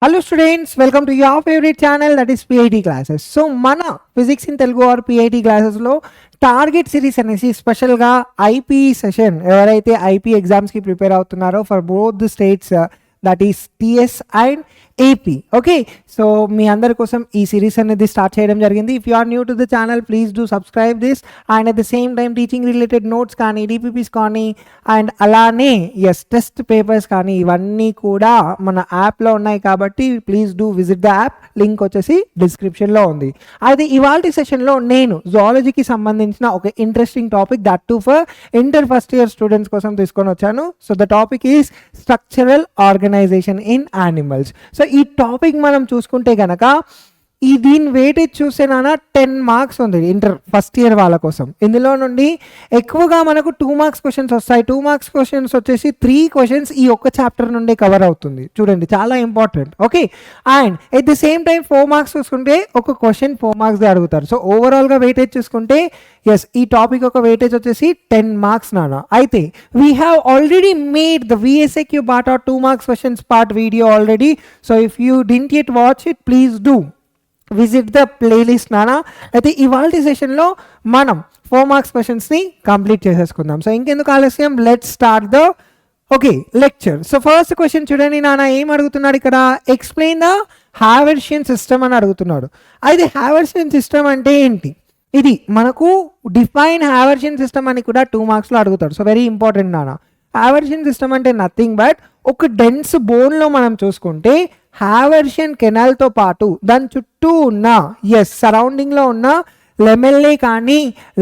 Hello students, welcome to your favorite channel, that is PIT classes. So mana physics in Telugu or PIT classes lo target series అనేసి special గా IP session ఎవరైతే IP exams కి prepare అవుతున్నారో for both the states that is TS and AP. Okay, so మీ అందరి కోసం ఈ series అనేది స్టార్ట్ చేయడం జరిగింది. If you are new to the channel please do subscribe this and at the same time teaching related notes కానీ DPPs కానీ and అలానే టెస్ట్ పేపర్స్ కానీ ఇవన్నీ కూడా మన యాప్లో ఉన్నాయి కాబట్టి please do visit the app. Link వచ్చేసి డిస్క్రిప్షన్లో ఉంది. అయితే ఇవాళ సెషన్లో నేను జువాలజీకి సంబంధించిన ఒక interesting topic that to for inter first year students కోసం తీసుకొని వచ్చాను. So the topic is structural organisation in animals. సో ఈ టాపిక్ మనం చూసుకుంటే కనుక దీని వెయిటేజ్ చూస్తే నాన్న 10 మార్క్స్ ఉంది ఇంటర్ ఫస్ట్ ఇయర్ వాళ్ళ కోసం. ఇందులో నుండి ఎక్కువగా మనకు 2 మార్క్స్ క్వశ్చన్స్ వస్తాయి. 2 మార్క్స్ క్వశ్చన్స్ వచ్చేసి 3 క్వశ్చన్స్ ఈ ఒక్క చాప్టర్ నుండి కవర్ అవుతుంది. చూడండి, చాలా important. Okay, and at the same time 4 marks చూసుకుంటే ఒక క్వశ్చన్ 4 మార్క్స్ అడుగుతారు. సో ఓవరాల్గా వెయిటేజ్ చూసుకుంటే ఈ టాపిక్ ఒక వెయిటేజ్ వచ్చేసి 10 మార్క్స్ నాన్న. అయితే we have already made the VSAQ part or 2 marks questions part video already. So if you didn't yet watch it, please do visit the playlist నానా. అయితే ఇవాళ సెషన్లో మనం 4 మార్క్స్ క్వశ్చన్స్ని కంప్లీట్ చేసేసుకుందాం. సో ఇంకెందుకు ఆలస్యం, let start the lecture. So first question చూడండి నాన్న, ఏం అడుగుతున్నాడు ఇక్కడ, ఎక్స్ప్లెయిన్ ద హావర్షియన్ సిస్టమ్ అని అడుగుతున్నాడు. అయితే హావర్షియన్ సిస్టమ్ అంటే ఏంటి, ఇది మనకు డిఫైన్ హావర్షియన్ సిస్టమ్ అని కూడా 2 మార్క్స్లో అడుగుతాడు. సో వెరీ ఇంపార్టెంట్ నాన్న. హావర్షియన్ సిస్టమ్ అంటే నథింగ్ బట్ ఒక డెన్స్ బోన్లో మనం చూసుకుంటే హావర్షియన్ కెనాల్తో పాటు దాని చుట్టూ ఉన్న సరౌండింగ్లో ఉన్న లెమెల్లే కానీ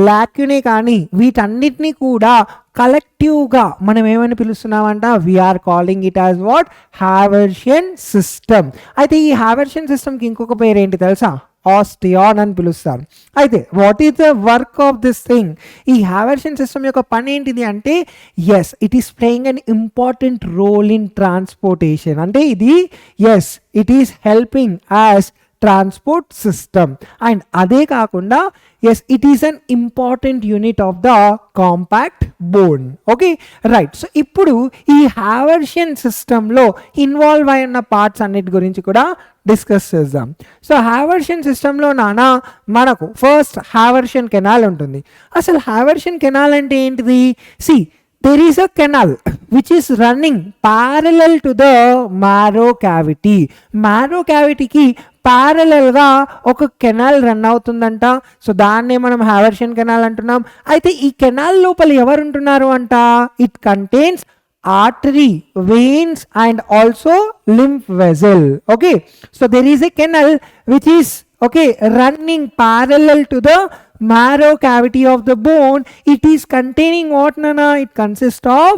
లాక్యునే కానీ వీటన్నిటినీ కూడా కలెక్టివ్గా మనం ఏమని పిలుస్తున్నామంట, we are calling it as what, Haversian system. అయితే ఈ హావర్షియన్ సిస్టమ్కి ఇంకొక పేరు ఏంటి తెలుసా, ఆస్టియాన్ అని పిలుస్తారు. అయితే what is the work of this thing, ఈ హావర్షియన్ సిస్టమ్ యొక్క పని ఏంటిది అంటే it is playing an important role in transportation. అంటే ఇది it is helping as transport system. And అదే కాకుండా it is an important unit of the compact bone. Okay, right. So ఇప్పుడు ఈ హావర్షియన్ సిస్టంలో ఇన్వాల్వ్ అయి ఉన్న పార్ట్స్ అన్నిటి గురించి కూడా డిస్కస్ చేద్దాం. సో హావర్షియన్ సిస్టంలో నాన్న మనకు ఫస్ట్ హావర్షియన్ కెనాల్ ఉంటుంది. అసలు హావర్షియన్ కెనాల్ అంటే ఏంటిది, there is a canal which is running parallel to the marrow cavity. Marrow cavity కి ప్యారలల్గా ఒక కెనాల్ రన్ అవుతుందంట. సో దాన్నే మనం హావర్షియన్ కెనాల్ అంటున్నాం. అయితే ఈ కెనాల్ లోపల ఎవరు ఉంటున్నారు అంట, it contains artery, veins and also lymph vessel. Okay, so there is a canal which is running parallel to the marrow cavity of the bone. It is containing what nana, it consists of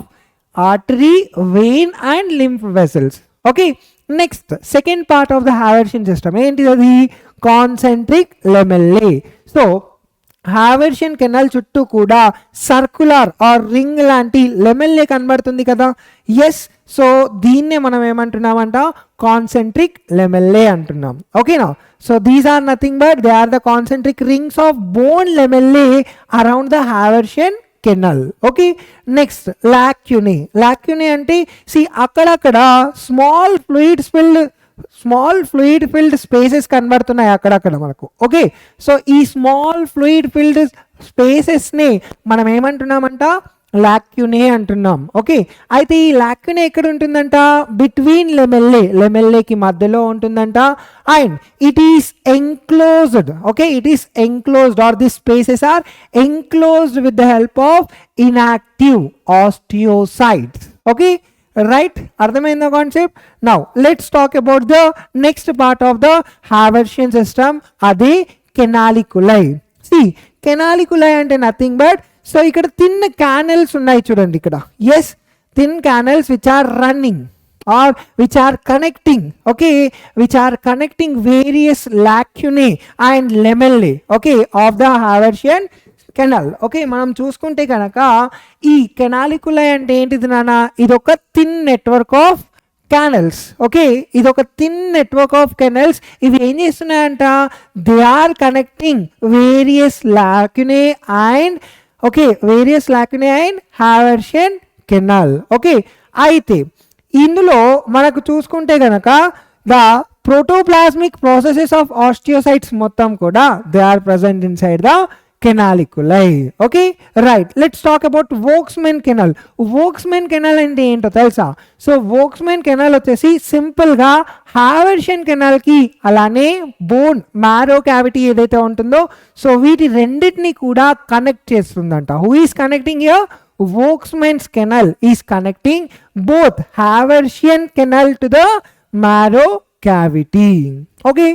artery, vein and lymph vessels. Okay, next second part of the Haversian system enti adi concentric lamellae. So Haversian canal చుట్టూ కూడా circular are ring లాంటి లెమెల్లే కనబడుతుంది కదా. So దీన్నే మనం ఏమంటున్నామంట, concentric lamellae అంటున్నాం. ఓకేనా, so these are nothing but they are the concentric rings of bone lamellae around the Haversian canal. Okay, next lacunae అంటే అక్కడక్కడ స్మాల్ ఫ్లూయిడ్ ఫిల్డ్ స్పేసెస్ కనబడుతున్నాయి అక్కడక్కడ మనకు. ఓకే, సో ఈ స్మాల్ ఫ్లూయిడ్ ఫిల్డ్ స్పేసెస్ని మనం ఏమంటున్నామంట, లాక్యునే అంటున్నాం. ఓకే, అయితే ఈ లాక్యునే ఎక్కడ ఉంటుందంట, బిట్వీన్ లెమెల్లేకి మధ్యలో ఉంటుందంట. And it is enclosed. It is enclosed or this spaces are enclosed with the help of inactive osteocytes. Okay, right, అర్థమైందా concept. Now let's talk about the next part of the Haversian system, అదే canaliculi. Canaliculi అంటే nothing but ఇక్కడ thin canals ఉన్నాయి చూడండి ఇక్కడ. Thin canals which are running or which are connecting various lacunae and lamellae of the Haversian canal. మనం చూసుకుంటే కనుక ఈ కెనాలికులై అంటే ఏంటిది నాన్న, ఇదొక థిన్ నెట్వర్క్ ఆఫ్ క్యానల్స్. ఇదొక థిన్ నెట్వర్క్ ఆఫ్ కెనాల్స్. ఇవి ఏం చేస్తున్నాయంట, they are connecting various lacunae and Haversian canal. అయితే ఇందులో మనకు చూసుకుంటే గనక the protoplasmic processes of osteocytes మొత్తం కూడా they are present inside the canaliculi. Okay right, let's talk about వోక్స్మెన్ కెనాల్. వోక్స్మెన్ కెనాల్ అంటే ఏంటో తెలుసా? సో వోక్స్మెన్ కెనాల్ వచ్చేసి సింపుల్గా హావర్షియన్ కెనాల్కి అలానే బోన్ మ్యారో క్యావిటీ ఏదైతే ఉంటుందో సో వీటి రెండింటిని కూడా కనెక్ట్ చేస్తుందంట. Who is connecting here? Volkmann's canal is connecting both Haversian canal to the marrow cavity. Okay,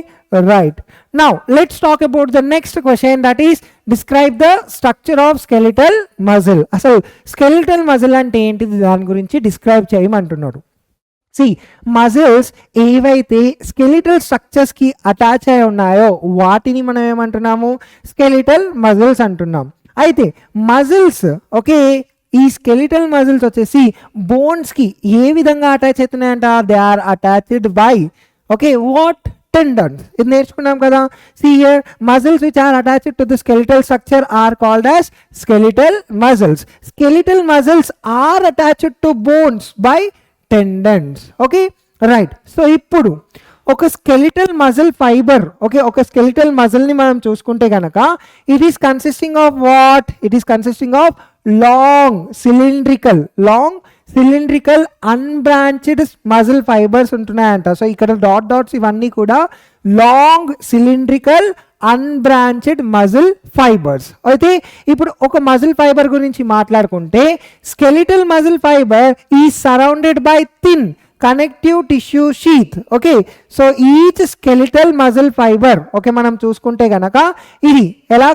right. Now let's talk about the next question, that is describe the structure of skeletal muscle. అసలు skeletal muscle అంటే ఏంటిది దాని గురించి describe చేయమంటున్నాడు. See muscles ఏవైతే skeletal స్ట్రక్చర్స్కి attach అయి ఉన్నాయో వాటిని మనం ఏమంటున్నాము? స్కెలిటల్ మజిల్స్ అంటున్నాం. అయితే మజిల్స్ ఓకే ఈ స్కెలిటల్ మజిల్స్ వచ్చేసి బోన్స్కి ఏ విధంగా అటాచ్ అవుతున్నాయంట? They are attached by okay what? Tendons. ఇది నేర్చుకున్నాం కదా. See here muscles which are attached to the skeletal structure are called as skeletal muscles. Skeletal muscles are attached to bones by tendons. Okay right. So ఇప్పుడు ఒక skeletal muscle fibre okay ఒక skeletal మజిల్ని మనం చూసుకుంటే కనుక it is consisting of what? It is consisting of long cylindrical unbranched muscle fibres ఉంటున్నాయంట. So ఇక్కడ dots ఇవన్నీ కూడా long cylindrical unbranched muscle fibres. అయితే ఇప్పుడు ఒక మజిల్ ఫైబర్ గురించి మాట్లాడుకుంటే skeletal muscle fibre is surrounded by thin connective tissue sheath. Okay so each skeletal muscle fibre okay మనం చూసుకుంటే గనక ఇది ఎలా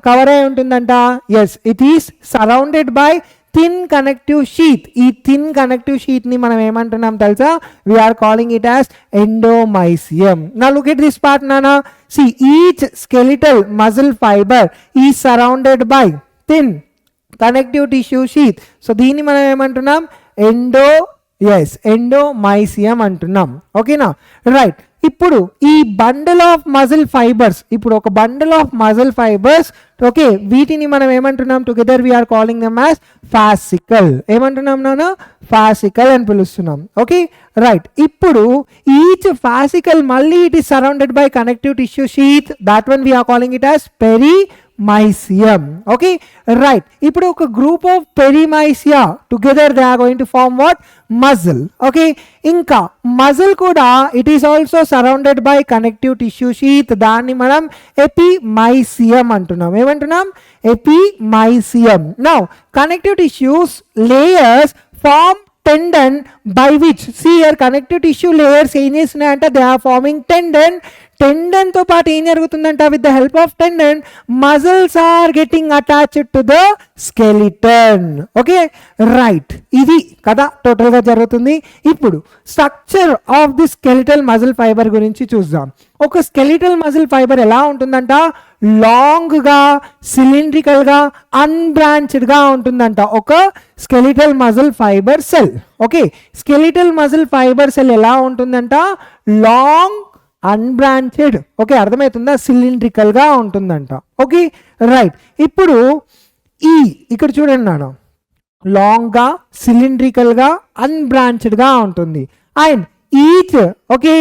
కవర్ అయి ఉంటుందంట? Yes, it is surrounded by thin connective sheath. ఈ థిన్ కనెక్టివ్ షీట్ని మనం ఏమంటున్నాం తెలుసా? We are calling it as endomysium. నా లుక్ ఎట్ దిస్ పార్ట్ నానా. See each skeletal muscle fibre is surrounded by thin connective tissue sheath. So దీన్ని మనం ఏమంటున్నాం? ఎండోమైసియం అంటున్నాం. ఓకేనా రైట్. ఇప్పుడు ఈ బండిల్ ఆఫ్ మజిల్ ఫైబర్స్, ఇప్పుడు ఒక bundle of muscle fibres okay వీటిని మనం ఏమంటున్నాం? Together we are calling them as fascicle. ఏమంటున్నాం నాన్న? ఫాసికల్ అని పిలుస్తున్నాం. Okay right. ఇప్పుడు ఈచ్ ఫాసికల్ మళ్ళీ it is surrounded by connective tissue sheath. That one we are calling it as perimysium. Okay right. ఇప్పుడు ఒక group of perimysia together they are going to form what? Muscle. Okay ఇంకా muscle కూడా it is also surrounded by connective tissue sheath. దాన్ని మనం epimysium అంటున్నాం. ఏమంటున్నాం? Epimysium. Now connective tissues layers form tendon by which see here connective tissue layers ఏం చేస్తున్నాయంటే they are forming tendon. టెండన్తో పాటు ఏం జరుగుతుందంట? With the help of tendon muscles are getting attached to the skeleton. Okay right. ఇది కదా టోటల్గా జరుగుతుంది. ఇప్పుడు structure of the skeletal muscle fibre గురించి చూద్దాం. ఒక స్కెలిటల్ మజిల్ ఫైబర్ ఎలా ఉంటుందంట? లాంగ్గా సిలిండ్రికల్గా అన్బ్రాంచ్డ్గా ఉంటుందంట ఒక skeletal muscle fibre cell. Okay skeletal muscle fibre cell ఎలా ఉంటుందంట? Long unbranched. ఓకే అర్థమవుతుందా? సిలిండ్రికల్గా ఉంటుందంట. Okay right. ఇప్పుడు ఇక్కడ చూడండి నాన్న, లాంగ్గా సిలిండ్రికల్గా అన్బ్రాంచెడ్గా ఉంటుంది. And each okay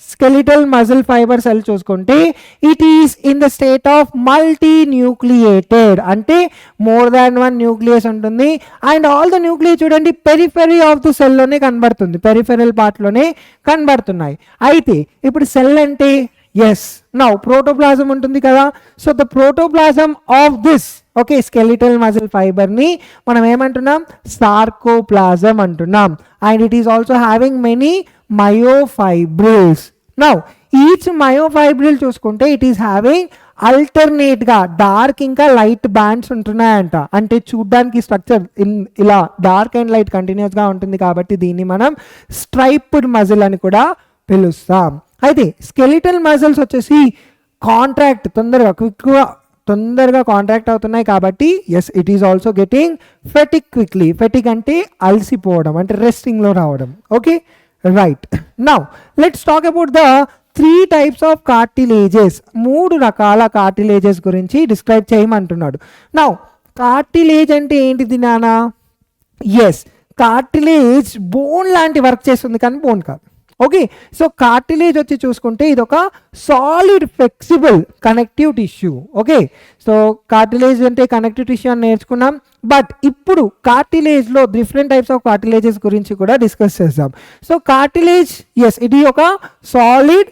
skeletal muscle fibre cell చూసుకుంటే it is in the state of multinucleated. అంటే మోర్ దాన్ వన్ న్యూక్లియస్ ఉంటుంది. అండ్ ఆల్ ద న్యూక్లియస్ చూడండి పెరిఫెరీ ఆఫ్ ద సెల్లోనే కనబడుతుంది, పెరిఫెరల్ పార్ట్లోనే కనబడుతున్నాయి. అయితే ఇప్పుడు సెల్ అంటే ఎస్ నౌ ప్రోటోప్లాజం ఉంటుంది కదా. So the protoplasm of this okay skeletal muscle ఫైబర్ని మనం ఏమంటున్నాం? సార్కోప్లాజం అంటున్నాం. And it is also having many myofibrils. Now each myofibril చూసుకుంటే ఇట్ ఈస్ హ్యావింగ్ అల్టర్నేట్గా డార్క్ ఇంకా లైట్ బ్యాండ్స్ ఉంటున్నాయంట. అంటే చూడ్డానికి స్ట్రక్చర్ ఇలా డార్క్ అండ్ లైట్ కంటిన్యూస్గా ఉంటుంది కాబట్టి దీన్ని మనం స్ట్రైప్డ్ మజిల్ అని కూడా పిలుస్తాం. అయితే స్కెలిటల్ మజిల్స్ వచ్చేసి కాంట్రాక్ట్ తొందరగా కాంట్రాక్ట్ అవుతున్నాయి కాబట్టి yes it is also getting fatigue quickly. Fatigue అంటే అలసిపోవడం, అంటే రెస్టింగ్లో రావడం. Okay right. Now let's talk about the 3 types of cartilages. 3 రకాల కార్టిలేజెస్ గురించి డిస్క్రైబ్ చేయమంటున్నాడు. నౌ కార్టిలేజ్ అంటే ఏంటిది నానా? ఎస్ కార్టిలేజ్ బోన్ లాంటి వర్క్ చేస్తుంది కానీ బోన్ కాదు. ఓకే, సో కార్టిలేజ్ వచ్చి చూసుకుంటే ఇది ఒక solid flexible connective tissue. Okay, so cartilage అంటే కనెక్టివ్ టిష్యూ అని నేర్చుకున్నాం. బట్ ఇప్పుడు కార్టిలేజ్లో డిఫరెంట్ టైప్స్ ఆఫ్ కార్టిలేజెస్ గురించి కూడా డిస్కస్ చేద్దాం. సో కార్టిలేజ్ ఇది ఒక సాలిడ్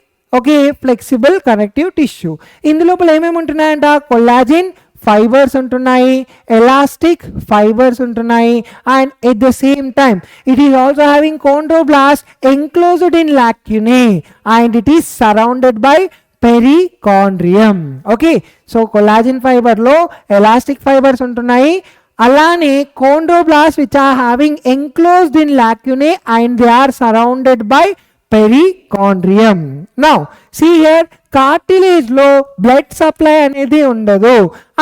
ఫ్లెక్సిబుల్ కనెక్టివ్ టిష్యూ. ఇందులోపల ఏమేమి ఉంటున్నాయంట? కొల్లాజిన్ ఫైబర్స్ ఉంటున్నాయి, ఎలాస్టిక్ ఫైబర్స్ ఉంటున్నాయి, and at the same time it is also having chondroblast enclosed in lacunae and it is surrounded by perichondrium. Okay, so collagen ఫైబర్లో elastic fibres ఉంటున్నాయి, అలానే chondroblast which are having enclosed in lacunae and they are surrounded by perichondrium. Now see here, cartilage లో blood supply అనేది ఉండదు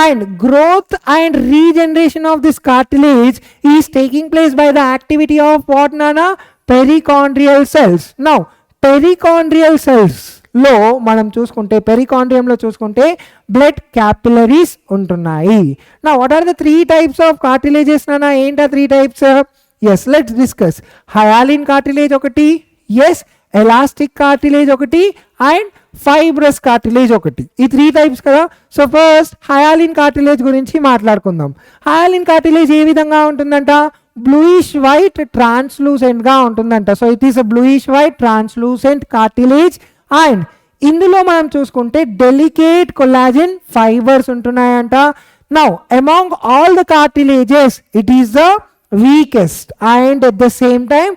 and growth and regeneration of this cartilage is taking place by the activity of what, Nana? Perichondrial cells. Now perichondrial cells లో మనం చూసుకుంటే పెరికాండ్రియంలో చూసుకుంటే blood capillaries ఉంటున్నాయి. నా what are the 3 types of cartilages? నానా ఏంటా 3 types? Yes, let's discuss. Hyaline cartilage ఒకటి, yes, elastic cartilage ఒకటి, అండ్ ఫైబ్రస్ కార్టిలేజ్ ఒకటి. ఈ 3 types కదా. సో ఫస్ట్ హయాలిన్ కార్టిలేజ్ గురించి మాట్లాడుకుందాం. హయాలిన్ కార్టిలేజ్ ఏ విధంగా ఉంటుందంట? బ్లూయిష్ వైట్ ట్రాన్స్లూసెంట్ గా ఉంటుందంట. So it is a bluish white translucent cartilage and ఇందులో మనం చూసుకుంటే డెలికేట్ కొల్లాజన్ ఫైబర్స్ ఉంటున్నాయంట. Now among all the cartilages it is the weakest and at the same time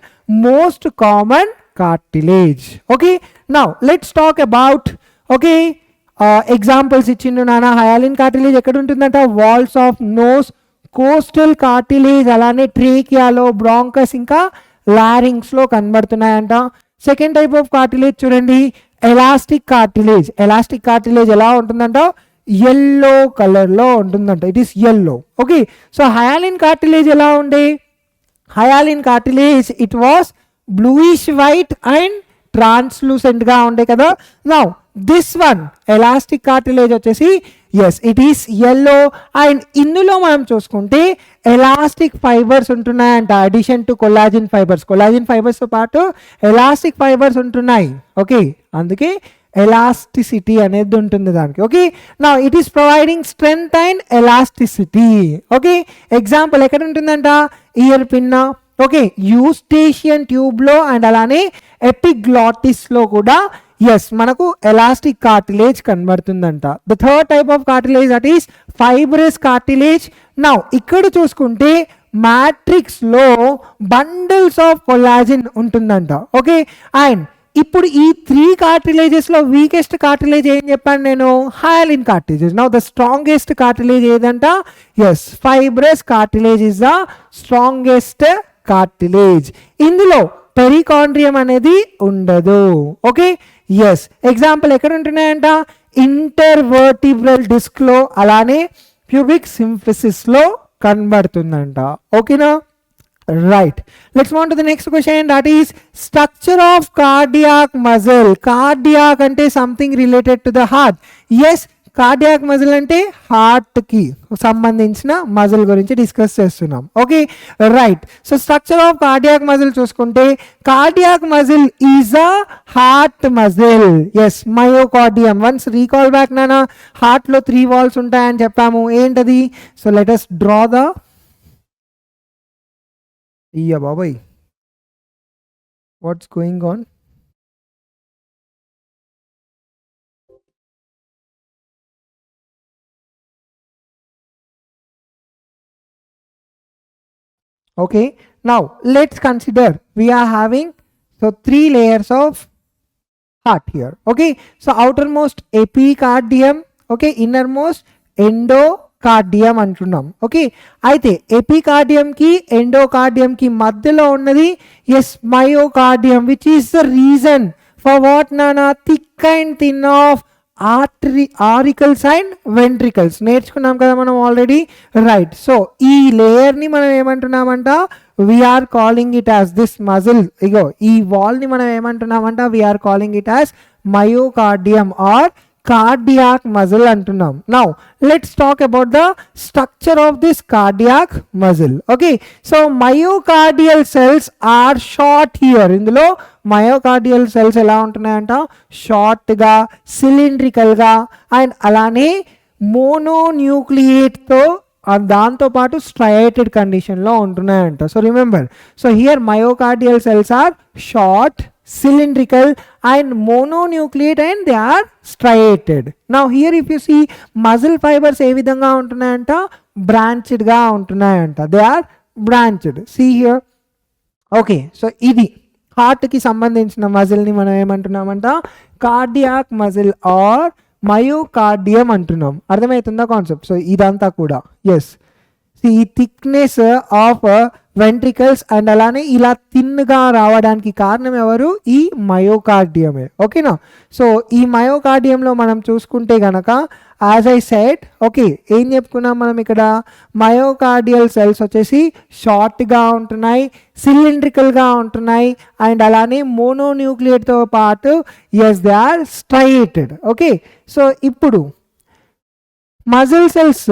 most common cartilage. Okay, now let's talk about examples ఇచ్చిండు నానా. హయాలిన్ cartilage ఎక్కడ ఉంటుందంట? Walls of nose, costal cartilage, అలానే ట్రేకియాలో, bronchus, ఇంకా larynx లో కనబడుతున్నాయంట. Second type of cartilage చూడండి, ఎలాస్టిక్ కార్టిలేజ్. ఎలాస్టిక్ కార్టిలేజ్ ఎలా ఉంటుందంట? yellow కలర్ లో ఉంటుందంట. It is yellow. Okay, so hyaline cartilage ఎలా ఉండే? Hyaline cartilage it was bluish white and translucent గా ఉండే కదా. Now this one elastic cartilage వచ్చేసి ఇట్ ఈస్ yellow అండ్ ఇందులో మనం చూసుకుంటే ఎలాస్టిక్ ఫైబర్స్ ఉంటున్నాయంట. Addition to collagen fibres, collagen fibres తో పాటు ఎలాస్టిక్ ఫైబర్స్ ఉంటున్నాయి. ఓకే, అందుకే ఎలాస్టిసిటీ అనేది ఉంటుంది దానికి. Okay, now it is providing strength and elasticity. Okay, example ఎక్కడ ఉంటుందంట? Ear pin, okay, Eustachian tube లో అండ్ అలానే ఎపిగ్లాటిస్ లో కూడా మనకు ఎలాస్టిక్ కార్టిలేజ్ కనబడుతుందంట. The third type of cartilage that is fibrous cartilage. Now ఇక్కడ చూసుకుంటే మ్యాట్రిక్స్ లో బండిల్స్ ఆఫ్ కొల్లాజిన్ ఉంటుందంట. ఓకే, అండ్ ఇప్పుడు ఈ 3 కార్టిలేజెస్ లో వీకెస్ట్ కార్టిలేజ్ ఏం చెప్పాను నేను? Hyaline cartilage. Now the strongest cartilage ఏదంట? Fibrous cartilage is the strongest cartilage. ఇందులో పెరికాండ్రియం అనేది ఉండదు. ఓకే, ఎగ్జాంపుల్ ఎక్కడ ఉంటున్నాయంట? ఇంటర్వర్టిబ్రల్ డిస్క్ లో, అలానే ప్యూబిక్ సింఫిసిస్ లో కనబడుతుందంట. ఓకేనా? Right, let's move to the next question, that is structure of cardiac muscle. Cardiac అంటే something related to the heart. Cardiac muscle అంటే హార్ట్ కి సంబంధించిన మజిల్ గురించి డిస్కస్ చేస్తున్నాం. Okay, right. So structure of cardiac muscle చూసుకుంటే cardiac muscle is a heart muscle. Myocardium. Once recall back నానా, heart లో 3 walls ఉంటాయని చెప్పాము. ఏంటది? So let us draw the బాబాయ్ what's going on? Okay, now let's consider we are having 3 layers of heart here. Okay, so outermost epicardium, okay, innermost endocardium అంటున్నాం. Okay, అయితే epicardium కి endocardium కి మధ్యలో ఉన్నది myocardium, which is the reason for what నానా? Thick and thin of auricles and ventricles నేర్చుకున్నాం కదా మనం ఆల్రెడీ. రైట్, సో ఈ లేయర్ ని మనం ఏమంటున్నామంట? We are calling it as this muscle. ఇగో ఈ వాల్ ని మనం ఏమంటున్నామంట? We are calling it as myocardium or cardiac muscle అంటున్నాం. Now let's talk about the structure of this cardiac muscle. Okay, so myocardial cells are short here. ఇందులో myocardial cells ఎలా ఉంటున్నాయంట, షార్ట్గా, సిలిండ్రికల్గా అండ్ అలానే మోనోన్యూక్లియేట్తో దాంతోపాటు స్ట్రయేటెడ్ కండిషన్లో ఉంటున్నాయంట. So remember, so here myocardial cells are short, cylindrical and mononucleate and they are striated. Now here if you see muscle fibers ఏ విధంగా ఉంటున్నాయంట, branched గా ఉంటున్నాయంట. They are branched. See here. Okay, so ఇది హార్ట్కి సంబంధించిన మజిల్ని మనం ఏమంటున్నామంట, cardiac muscle are myocardium అంటున్నాం. అర్థమవుతుందా concept? So ఇదంతా కూడా ఎస్, ఈ థిక్నెస్ ఆఫ్ వెంట్రికల్స్ అండ్ అలానే ఇలా థిన్గా రావడానికి కారణం ఎవరు, ఈ మయోకార్డియమే. ఓకేనా? సో ఈ మయోకార్డియంలో మనం చూసుకుంటే గనక యాజ్ ఐ సెడ్, ఓకే, ఏం చెప్పుకున్నాం మనం ఇక్కడ, మయోకార్డియల్ సెల్స్ వచ్చేసి షార్ట్గా ఉంటున్నాయి, సిలిండ్రికల్గా ఉంటున్నాయి అండ్ అలానే మోనోన్యూక్లియేట్తో పాటు yes they are striated. Okay, so ఇప్పుడు muscle cells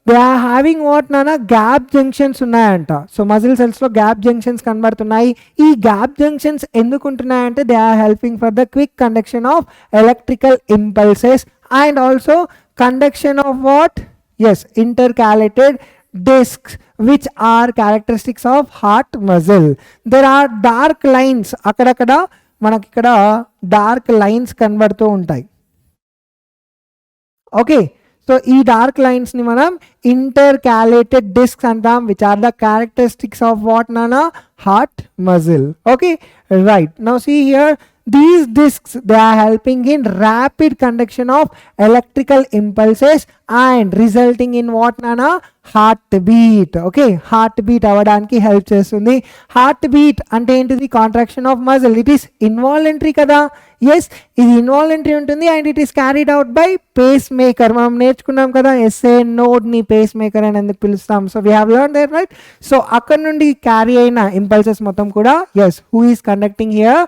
they are having what నానా, గ్యాప్ జంక్షన్స్ ఉన్నాయంట. సో మజిల్ సెల్స్లో గ్యాప్ జంక్షన్స్ కనబడుతున్నాయి. ఈ గ్యాప్ జంక్షన్స్ ఎందుకు ఉంటున్నాయంటే they are helping for the quick conduction of electrical impulses and also conduction of what, yes, intercalated discs which are characteristics of heart muscle. There are dark lines, అక్కడక్కడ మనకి ఇక్కడ dark lines కనబడుతూ ఉంటాయి. Okay, so ఈ dark లైన్స్ని మనం intercalated discs అంటాం, which are the characteristics of what నానా, heart muscle. Okay, right. Now see here, these discs they are helping in rapid conduction of electrical impulses and resulting in what nana, heartbeat. Okay, heartbeat avvadaniki help chestundi. Heartbeat ante entidi, contraction of muscle. It is involuntary kada. Yes, ఇది involuntary ఉంటుంది and it is carried out by pacemaker. మనం నేర్చుకున్నాం కదా SA నోడ్ని face maker అని ఎందుకు పిలుస్తాం. So we have learn that, right? So అక్కడ నుండి క్యారీ అయిన ఇంపల్సెస్ మొత్తం కూడా yes, who is conducting here,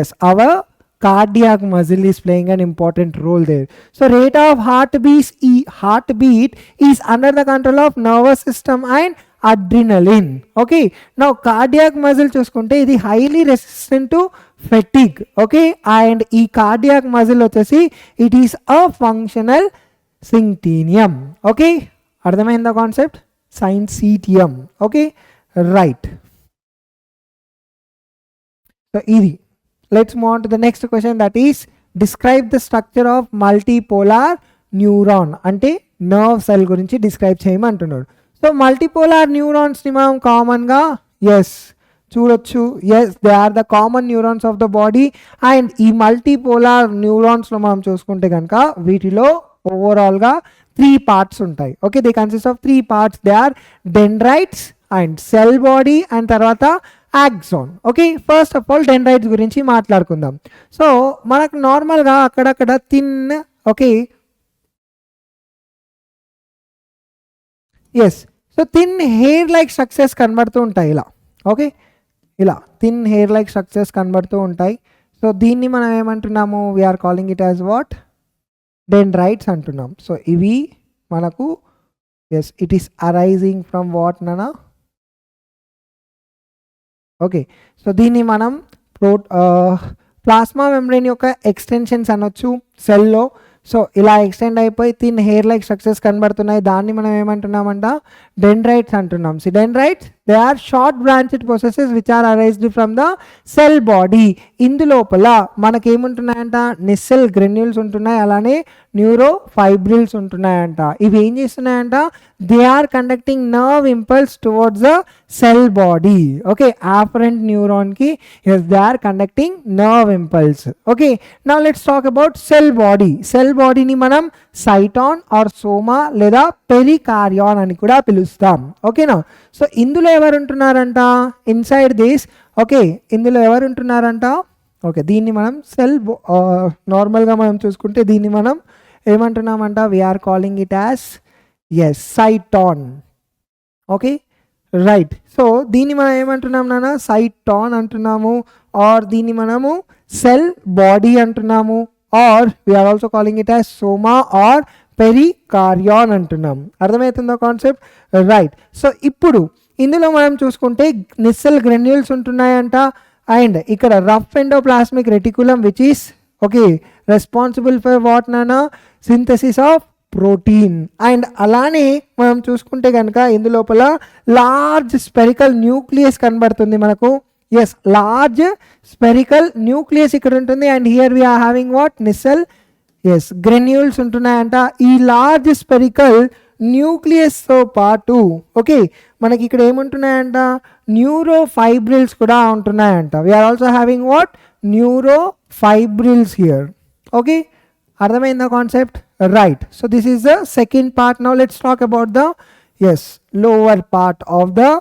yes, our cardiac muscle is playing an important role there. So rate of heartbeat is under the control of nervous system and adrenaline. Okay, now cardiac muscle చూసుకుంటే ఇది highly resistant to fatigue. Okay, and ఈ cardiac muscle వచ్చేసి it is a functional syncytium. Okay, అర్థమైందా concept, syncytium. Okay, right. So ఇది, let's move on to the next question, that is describe the structure of multipolar neuron. అంటే nerve cell గురించి describe చేయమంటున్నాడు. So multipolar న్యూరాన్స్ని మనం కామన్గా yes చూడొచ్చు. Yes, they are the common neurons of the body and ఈ multipolar న్యూరాన్స్లో మనం చూసుకుంటే కనుక వీటిలో ఓవరాల్గా 3 parts ఉంటాయి. Okay, they consist of 3 parts. They are dendrites and cell body and తర్వాత axon. Okay, first of all dendrites గురించి మాట్లాడుకుందాం. సో మనకు నార్మల్గా అక్కడక్కడ thin, okay, yes, so thin hair like structures కనబడుతూ ఉంటాయి ఇలా. ఓకే, ఇలా థిన్ హెయిర్ లైక్ స్ట్రక్చర్స్ కనబడుతూ ఉంటాయి. సో దీన్ని మనం ఏమంటున్నాము, we are calling it as what, dendrites అంటున్నాం. సో ఇవి మనకు yes, it is arising from what నానా. ఓకే, సో దీన్ని మనం ప్లాస్మా మెంబ్రేన్ యొక్క ఎక్స్టెన్షన్స్ అనొచ్చు సెల్లో. సో ఇలా ఎక్స్టెండ్ అయిపోయి థిన్ హెయిర్ లైక్ స్ట్రక్చర్స్ కనబడుతున్నాయి, దాన్ని మనం ఏమంటున్నామంట, డెండ్రైట్స్ అంటున్నాం. See dendrites they are short branched processes which are arised from the cell body. ఇందులోపల మనకేముంటున్నాయంట, నెస్సెల్ గ్రెన్యూల్స్ ఉంటున్నాయి, అలానే న్యూరో ఫైబ్రిల్స్ ఉంటున్నాయంట. ఇవి ఏం చేస్తున్నాయంట, they are conducting nerve impulses towards the cell body. Okay, afferent న్యూరాన్కి yes, they are conducting nerve impulses. Okay, now let's talk about cell body. Cell బాడీని మనం సైటాన్ ఆర్ సోమా లేదా పెరికారియాన్ అని కూడా పిలుస్తాం. ఓకేనా? సో ఇందులో ఎవరు ఉంటున్నారంట, ఇన్సైడ్ దిస్. ఓకే, ఇందులో ఎవరు ఉంటున్నారంట, ఓకే, దీన్ని మనం సెల్ నార్మల్గా మనం చూసుకుంటే దీన్ని మనం ఏమంటున్నామంట, we are calling it as yes, cyton. Okay, right. So దీన్ని మనం ఏమంటున్నాం నాన్న, సైటాన్ అంటున్నాము, ఆర్ దీన్ని మనము సెల్ బాడీ అంటున్నాము, or we are also calling it as soma or perikaryon అంటున్నాం. అర్థమవుతుందో కాన్సెప్ట్? రైట్. సో ఇప్పుడు ఇందులో మనం చూసుకుంటే నిస్సెల్ గ్రెన్యూల్స్ ఉంటున్నాయంట, అండ్ ఇక్కడ rough endoplasmic reticulum which is okay responsible for what నానా సింథసిస్ ఆఫ్ ప్రోటీన్. అండ్ అలానే మనం చూసుకుంటే కనుక ఇందులోపల లార్జ్ స్పెరికల్ న్యూక్లియస్ కనబడుతుంది మనకు. ఎస్, లార్జ్ స్పెరికల్ న్యూక్లియస్ ఇక్కడ ఉంటుంది. And here we are having what Nissl yes granules ఉంటున్నాయంట. ఈ లార్జ్ స్పెరికల్ న్యూక్లియస్తో పాటు ఓకే మనకి ఇక్కడ ఏముంటున్నాయంట, న్యూరోఫైబ్రిల్స్ కూడా ఉంటున్నాయంట. We are also having what neurofibrils here. Okay, అర్థమైందా concept? Right. So this is the second part. Now let's talk about the lower part of the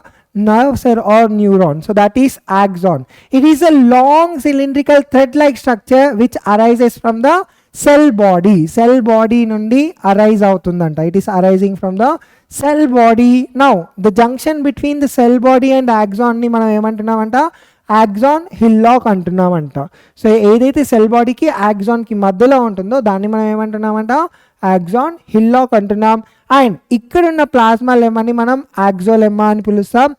nerves or neuron. So that is axon. It is a long cylindrical thread like structure which arises from the cell body. Cell body nundi arise avutundanta. It is arising from the cell body. Now the junction between the cell body and axon ni manam emantunnamanta axon hillock అంటున్నామంట. So ఏదైతే cell బాడీకి యాక్సాన్కి మధ్యలో ఉంటుందో దాన్ని మనం ఏమంటున్నామంట axon hillock అంటున్నాం. అండ్ ఇక్కడున్న ప్లాస్మా లెమ్మని మనం యాక్సోలెమ్మా అని పిలుస్తాం.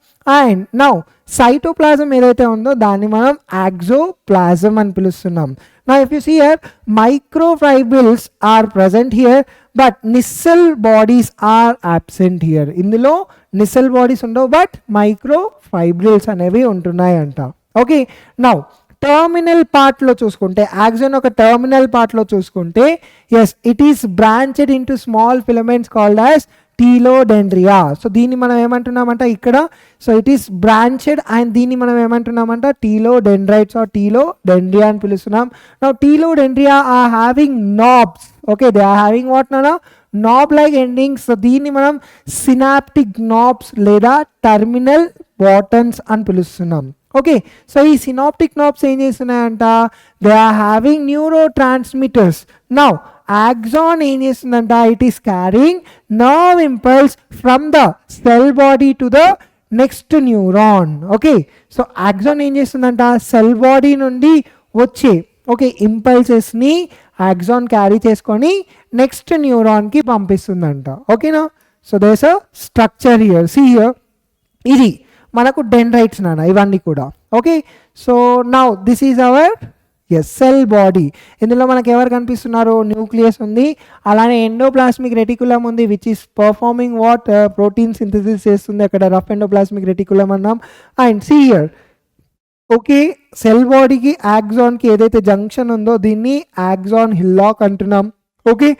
అండ్ నౌ సైటోప్లాజం ఏదైతే ఉందో దాన్ని మనం యాక్సోప్లాజం అని పిలుస్తున్నాం. Now if you see here microfibrils are present here but Nissl bodies are absent here. ఇందులో నిస్సెల్ బాడీస్ ఉండవు బట్ మైక్రోఫైబ్రిల్స్ అనేవి ఉంటున్నాయంట. ఓకే, నౌ టర్మినల్ పార్ట్లో చూసుకుంటే యాక్సాన్ ఒక టర్మినల్ పార్ట్లో చూసుకుంటే yes it is branched into small filaments called as telodendria. So దీన్ని మనం ఏమంటున్నామంట ఇక్కడ, so it is branched and దీన్ని మనం ఏమంటున్నామంట టీలోడెండ్రైట్స్ ఆర్ టీలోడెండ్రియా అని పిలుస్తున్నాం. Now telodendria are having knobs. Okay, they are having what నానా నాబ్ లైక్ ఎండింగ్స్. సో దీన్ని మనం సినాప్టిక్ నాబ్స్ లేదా టర్మినల్ బాటన్స్ అని పిలుస్తున్నాం. ఓకే, సో ఈ సినాప్టిక్ నాబ్స్ ఏం చేస్తున్నాయంట, they are having neurotransmitters. Now axon ఏం చేస్తుందంట, it is carrying nerve impulse from the cell body to the next neuron. Okay, so axon ఏం చేస్తుందంట, సెల్ బాడీ నుండి వచ్చే ఓకే ఇంపల్సెస్ని axon క్యారీ చేసుకొని నెక్స్ట్ న్యూరాన్కి పంపిస్తుందంట. ఓకేనా? So there is a structure here. See here, ఇది మనకు డెండ్రైట్స్ నాన్న ఇవన్నీ కూడా. Okay, so now this is our cell body. ఇందులో మనకు ఎవరు కనిపిస్తున్నారు, న్యూక్లియస్ ఉంది, అలానే ఎండోప్లాస్మిక్ రెటికులం ఉంది which is performing what protein synthesis చేస్తుంది. అక్కడ రఫ్ ఎండోప్లాస్మిక్ రెటికులం అన్నాం. And see here okay cell బాడీకి యాక్సాన్కి ఏదైతే జంక్షన్ ఉందో దీన్ని యాక్సాన్ హిల్లాక్ అంటున్నాం. ఓకే,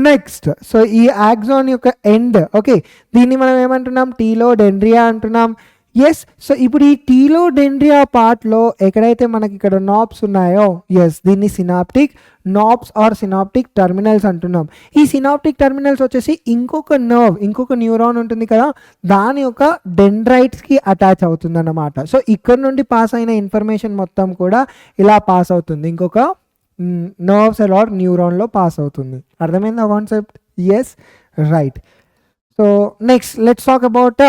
నెక్స్ట్ సో ఈ యాక్సాన్ యొక్క ఎండ్ ఓకే దీన్ని మనం ఏమంటున్నాం టీలోడెండ్రియా అంటున్నాం. ఎస్, సో ఇప్పుడు ఈ టీలోడెండ్రియా పార్ట్లో ఎక్కడైతే మనకి ఇక్కడ నాబ్స్ ఉన్నాయో ఎస్ దీన్ని synaptic knobs or synaptic terminals అంటున్నాం. ఈ సినాప్టిక్ టర్మినల్స్ వచ్చేసి ఇంకొక నర్వ్ ఇంకొక న్యూరాన్ ఉంటుంది కదా దాని యొక్క డెండ్రైట్స్కి అటాచ్ అవుతుంది అన్నమాట. సో ఇక్కడ నుండి పాస్ అయిన ఇన్ఫర్మేషన్ మొత్తం కూడా ఇలా పాస్ అవుతుంది, ఇంకొక నర్వ్స్ ఆర్ న్యూరాన్లో పాస్ అవుతుంది. అర్థమైందా concept? Yes, right. So next let's talk about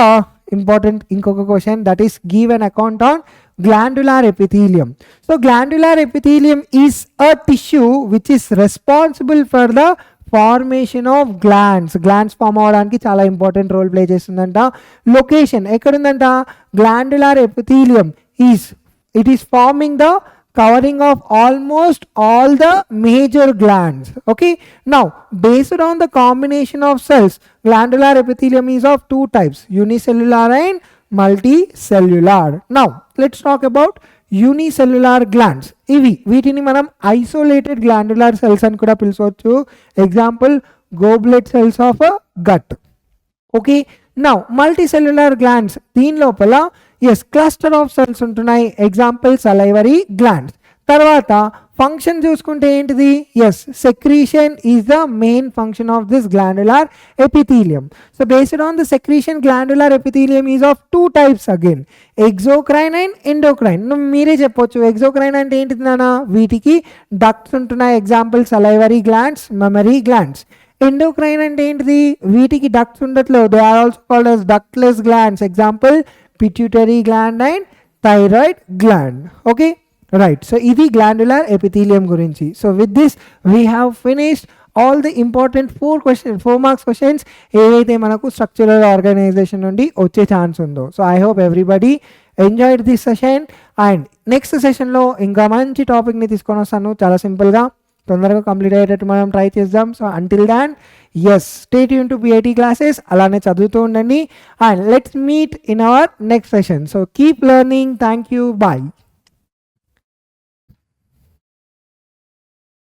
important ఇంకొక question, that is give an account on glandular epithelium. So glandular epithelium is a tissue which is responsible for the formation of glands form అవడానికి చాలా important role play చేస్తుందంట. Location ఎక్కడుందంట, glandular epithelium it is forming the covering of almost all the major glands. Okay, now based on the combination of cells, glandular epithelium is of two types, unicellular and multicellular. Now let's talk about unicellular glands. వీటిని మనం isolated glandular cells అని కూడా పిలుచవచ్చు. Example goblet cells of a gut. Okay, now multicellular glands దీని లోపల yes cluster of cells ఉంటున్నాయి. Example salivary glands. తర్వాత function చూసుకుంటే ఏంటిది, yes secretion is the main function of this glandular epithelium. So based on the secretion glandular epithelium is of two types again, exocrine and endocrine. మీరే చెప్పొచ్చు exocrine అంటే ఏంటిది నాన్న, వీటికి డక్ట్స్ ఉంటున్నాయి. Example salivary glands, mammary glands. Endocrine అంటే ఏంటిది, వీటికి డక్ట్స్ ఉండట్లేదు, they are also called as ductless glands. Example pituitary gland and thyroid gland. Okay, right. So ఇది గ్లాండ్యులర్ ఎపిథీలియం గురించి. So with this we have finished all the important 4 marks questions ఏవైతే మనకు structural organisation నుండి వచ్చే chance ఉందో. So I hope everybody enjoyed this session. And next సెషన్లో ఇంకా మంచి టాపిక్ని తీసుకొని వస్తాను. చాలా సింపుల్గా తొందరగా కంప్లీట్ అయ్యేటట్టు మనం ట్రై చేద్దాం. So until then stay tune to PIT classes. అలానే చదువుతూ ఉండండి. And let's meet in our next session. So keep learning. Thank you. Bye.